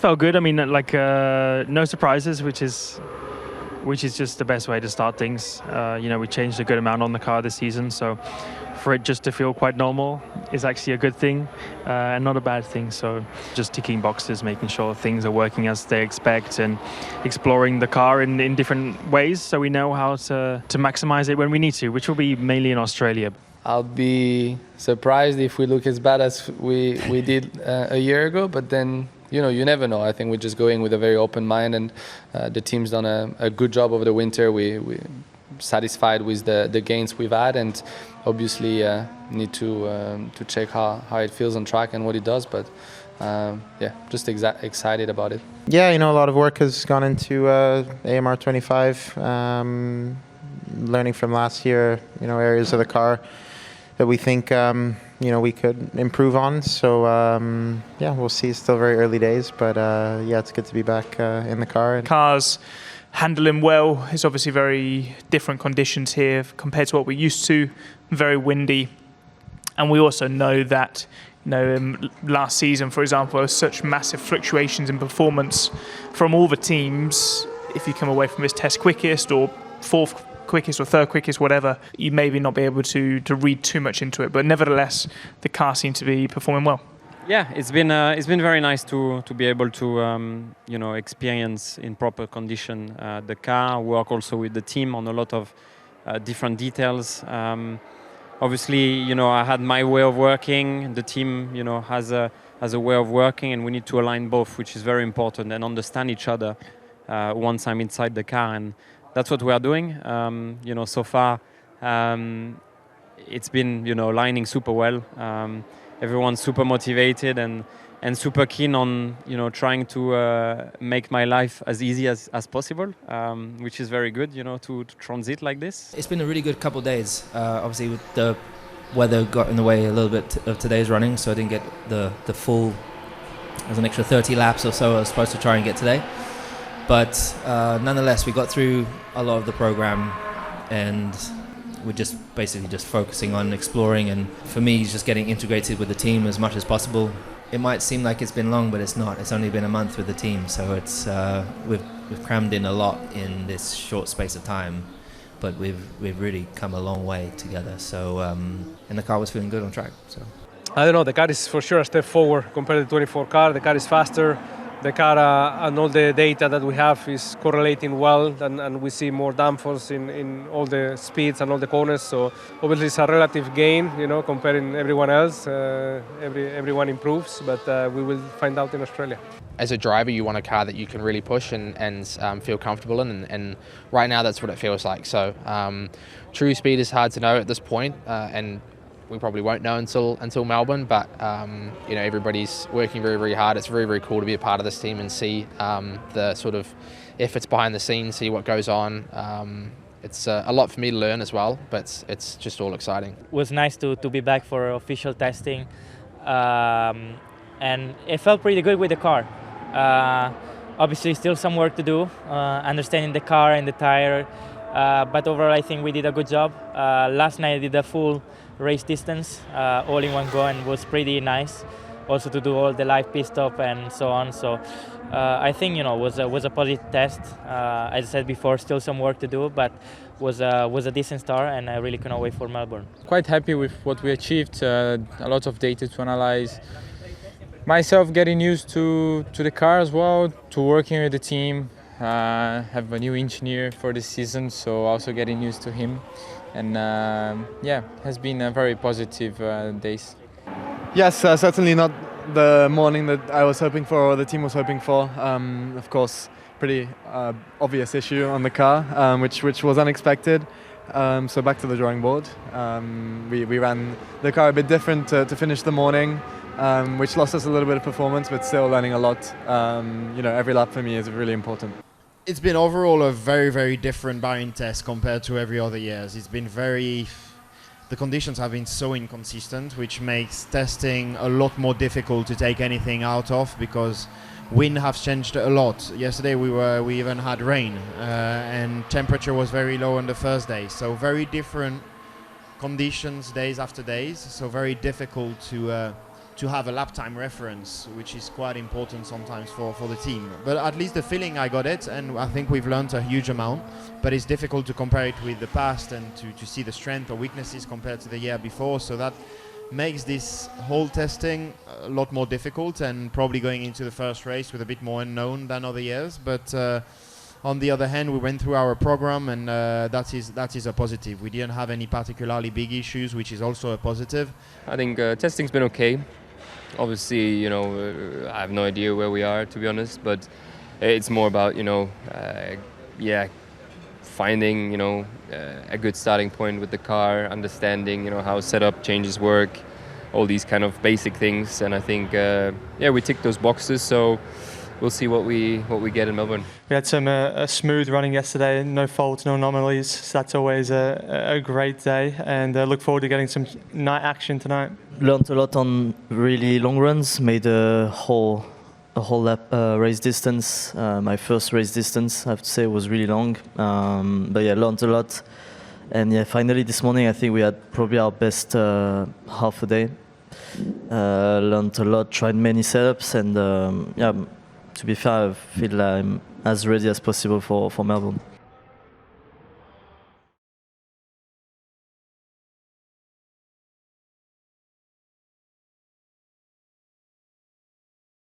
felt good. I mean, like no surprises, which is just the best way to start things. We changed a good amount on the car this season, so for it just to feel quite normal is actually a good thing and not a bad thing. So just ticking boxes, making sure things are working as they expect, and exploring the car in different ways so we know how to maximize it when we need to, which will be mainly in Australia. I'll be surprised if we look as bad as we did a year ago, but then you never know. I think we're just going with a very open mind, and the team's done a good job over the winter. We're satisfied with the gains we've had, and obviously need to check how it feels on track and what it does. But just excited about it. Yeah, a lot of work has gone into AMR 25. Learning from last year, areas of the car that we think we could improve on. So we'll see. It's still very early days, but it's good to be back in the car. Cars handling well. It's obviously very different conditions here compared to what we're used to. Very windy, and we also know that last season, for example, there was such massive fluctuations in performance from all the teams. If you come away from this test quickest or fourth quickest or third quickest, whatever, you maybe not be able to read too much into it. But nevertheless, the car seemed to be performing well. Yeah, it's been very nice to be able to experience in proper condition the car, work also with the team on a lot of different details. Obviously, I had my way of working. The team, has a way of working, and we need to align both, which is very important, and understand each other once I'm inside the car. And that's what we are doing. So far, it's been, lining super well. Everyone's super motivated and super keen on, trying to make my life as easy as possible, which is very good, to transit like this. It's been a really good couple of days. Obviously, with the weather got in the way a little bit of today's running, so I didn't get the full. There's an extra 30 laps or so I was supposed to try and get today. But nonetheless, we got through a lot of the program, and we're just basically just focusing on exploring. And for me, it's just getting integrated with the team as much as possible. It might seem like it's been long, but it's not. It's only been a month with the team, so it's we've crammed in a lot in this short space of time. But we've really come a long way together. So and the car was feeling good on track. So I don't know. The car is for sure a step forward compared to the 24 car. The car is faster. The car and all the data that we have is correlating well, and we see more downforce in all the speeds and all the corners. So obviously it's a relative gain, comparing everyone else. Everyone improves, but we will find out in Australia. As a driver, you want a car that you can really push and feel comfortable in, and right now that's what it feels like. So true speed is hard to know at this point, and we probably won't know until Melbourne, but everybody's working very, very hard. It's very, very cool to be a part of this team and see the sort of efforts behind the scenes, see what goes on. It's a lot for me to learn as well, but it's just all exciting. It was nice to be back for official testing, and it felt pretty good with the car. Obviously still some work to do, understanding the car and the tire, but overall I think we did a good job. Last night I did a full race distance all in one go, and was pretty nice also to do all the live pit stop and so on. So I think was a positive test. As I said before, still some work to do, but was a decent start, and I really cannot wait for Melbourne. Quite happy with what we achieved. A lot of data to analyze. Myself getting used to the car as well, to working with the team. Have a new engineer for this season, so also getting used to him. And has been a very positive days. Yes, certainly not the morning that I was hoping for or the team was hoping for. Of course, pretty obvious issue on the car, which was unexpected. So back to the drawing board. We ran the car a bit different to finish the morning, which lost us a little bit of performance, but still learning a lot. Every lap for me is really important. It's been overall a very, very different Bahrain test compared to every other years. It's been the conditions have been so inconsistent, which makes testing a lot more difficult to take anything out of, because wind has changed a lot. Yesterday we even had rain, and temperature was very low on the first day. So very different conditions days after days. So very difficult to to have a lap time reference, which is quite important sometimes for the team. But at least the feeling I got it, and I think we've learned a huge amount, but it's difficult to compare it with the past and to see the strength or weaknesses compared to the year before. So that makes this whole testing a lot more difficult, and probably going into the first race with a bit more unknown than other years. But on the other hand, we went through our program, and that is a positive. We didn't have any particularly big issues, which is also a positive. I think testing's been okay. Obviously, you know, I have no idea where we are, to be honest, but it's more about, you know, finding, you know, a good starting point with the car, understanding, you know, how setup changes work, all these kind of basic things. And I think, we tick those boxes, so we'll see what we get in Melbourne. We had some smooth running yesterday, no faults, no anomalies. So that's always a great day, and look forward to getting some night action tonight. Learned a lot on really long runs. Made a whole lap race distance. My first race distance, I have to say, was really long. But yeah, learned a lot. And yeah, finally this morning I think we had probably our best half a day. Learned a lot, tried many setups, and to be fair, I feel I'm as ready as possible for Melbourne.